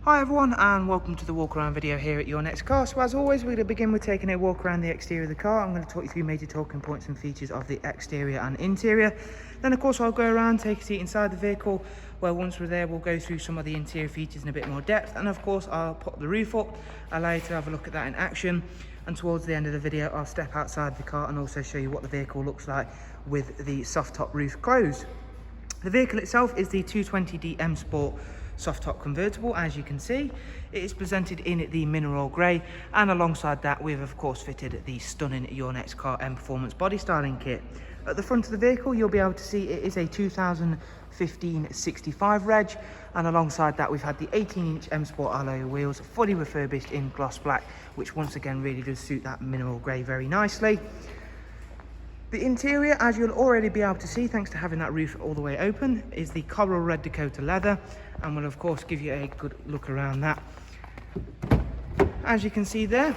Hi everyone, and welcome to the walk around video here at Your Next Car. So as always, we're going to begin with taking a walk around the exterior of the car. I'm going to talk you through major talking points and features of the exterior and interior. Then of course I'll go around, take a seat inside the vehicle, where once we're there we'll go through some of the interior features in a bit more depth, and of course I'll put the roof up, allow you to have a look at that in action, and towards the end of the video I'll step outside the car and also show you what the vehicle looks like with the soft top roof closed. The vehicle itself is the 220D M Sport soft top convertible. As you can see, it is presented in the mineral grey, and alongside that we've of course fitted the stunning Your Next Car Mperformance body styling kit. At the front of the vehicle you'll be able to see it is a 2015 65 reg, and alongside that we've had the 18-inch M Sport alloy wheels, fully refurbished in gloss black, which once again really does suit that mineral grey very nicely. The interior, as you'll already be able to see thanks to having that roof all the way open, is the coral red Dakota leather, and we'll of course give you a good look around that. As you can see there,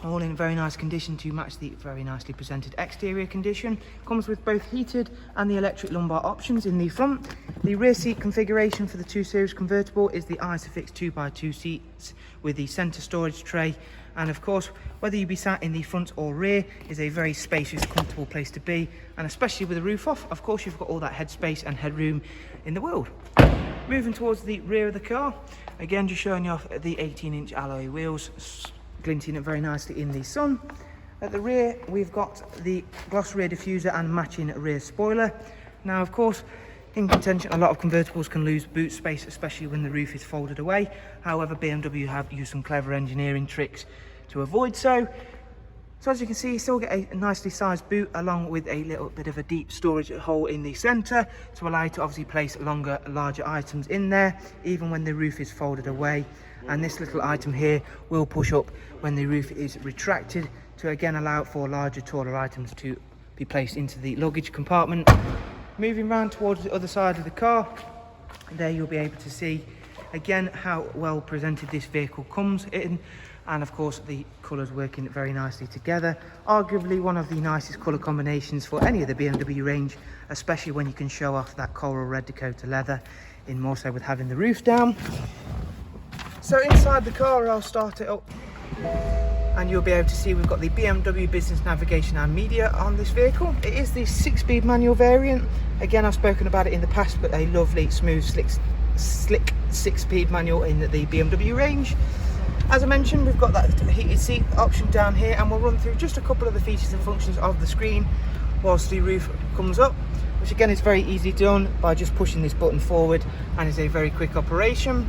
all in very nice condition to match the very nicely presented exterior condition. Comes with both heated and the electric lumbar options in the front. The rear seat configuration for the 2 Series convertible is the Isofix 2x2 seats with the centre storage tray, and of course whether you be sat in the front or rear is a very spacious, comfortable place to be, and especially with the roof off, of course you've got all that headspace and headroom in the world. Moving towards the rear of the car, again just showing you off the 18-inch alloy wheels, glinting it very nicely in the sun. At the rear we've got the gloss rear diffuser and matching rear spoiler. Now of course, in contention, a lot of convertibles can lose boot space, especially when the roof is folded away. However, BMW have used some clever engineering tricks to avoid so. So as you can see, you still get a nicely sized boot along with a little bit of a deep storage hole in the centre to allow you to obviously place larger items in there, even when the roof is folded away. And this little item here will push up when the roof is retracted to again allow for larger, taller items to be placed into the luggage compartment. Moving round towards the other side of the car, there you'll be able to see again how well presented this vehicle comes in, and of course the colours working very nicely together. Arguably one of the nicest colour combinations for any of the BMW range, especially when you can show off that coral red Dakota leather, in more so with having the roof down. So inside the car, I'll start it up and you'll be able to see we've got the BMW Business Navigation and Media on this vehicle. It is the 6-speed manual variant. Again, I've spoken about it in the past, but a lovely, smooth, slick 6-speed manual in the BMW range. As I mentioned, we've got that heated seat option down here, and we'll run through just a couple of the features and functions of the screen whilst the roof comes up, which again is very easily done by just pushing this button forward, and is a very quick operation.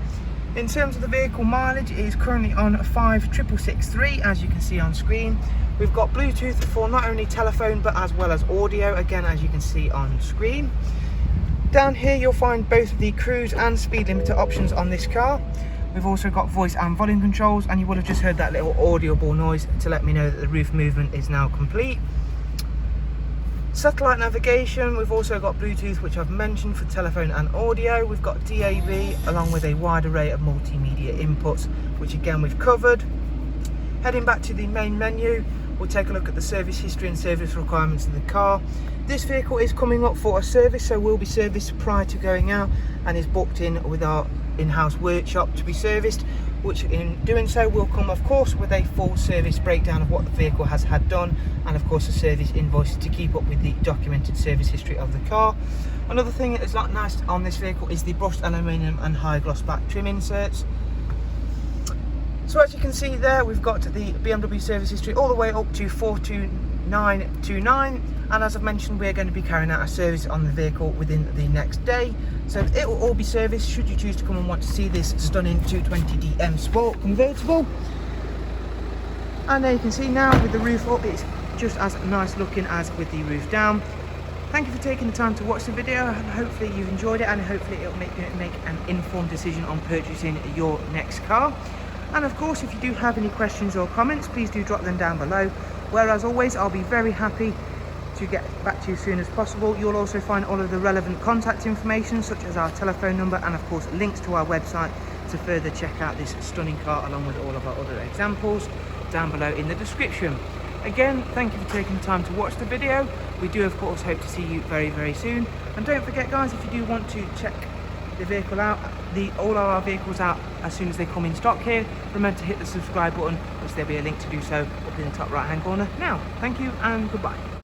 In terms of the vehicle mileage, it is currently on 5,663, as you can see on screen. We've got Bluetooth for not only telephone but as well as audio, again as you can see on screen. Down here you'll find both the cruise and speed limiter options on this car. We've also got voice and volume controls, and you will have just heard that little audible noise to let me know that the roof movement is now complete. Satellite navigation, we've also got Bluetooth, which I've mentioned, for telephone and audio. We've got DAB along with a wide array of multimedia inputs, which again we've covered. Heading back to the main menu, we'll take a look at the service history and service requirements of the car. This vehicle is coming up for a service, so will be serviced prior to going out, and is booked in with our in-house workshop to be serviced, which in doing so will come of course with a full service breakdown of what the vehicle has had done, and of course a service invoice to keep up with the documented service history of the car. Another thing that is nice on this vehicle is the brushed aluminium and high gloss black trim inserts. So as you can see there, we've got the BMW service history all the way up to 42929, and as I've mentioned, we're going to be carrying out a service on the vehicle within the next day, so it will all be serviced should you choose to come and want to see this stunning 220D M Sport convertible. And there you can see now with the roof up, it's just as nice looking as with the roof down. Thank you for taking the time to watch the video, and hopefully you've enjoyed it, and hopefully it'll make you make an informed decision on purchasing your next car. And of course, if you do have any questions or comments, please do drop them down below, where as always I'll be very happy to get back to you as soon as possible. You'll also find all of the relevant contact information, such as our telephone number, and of course links to our website to further check out this stunning car, along with all of our other examples, down below in the description. Again, thank you for taking the time to watch the video. We do of course hope to see you very, very soon. And don't forget guys, if you do want to check the vehicle out, all our vehicles out as soon as they come in stock here. Remember to hit the subscribe button, which there'll be a link to do so up in the top right hand corner. Now, thank you and goodbye.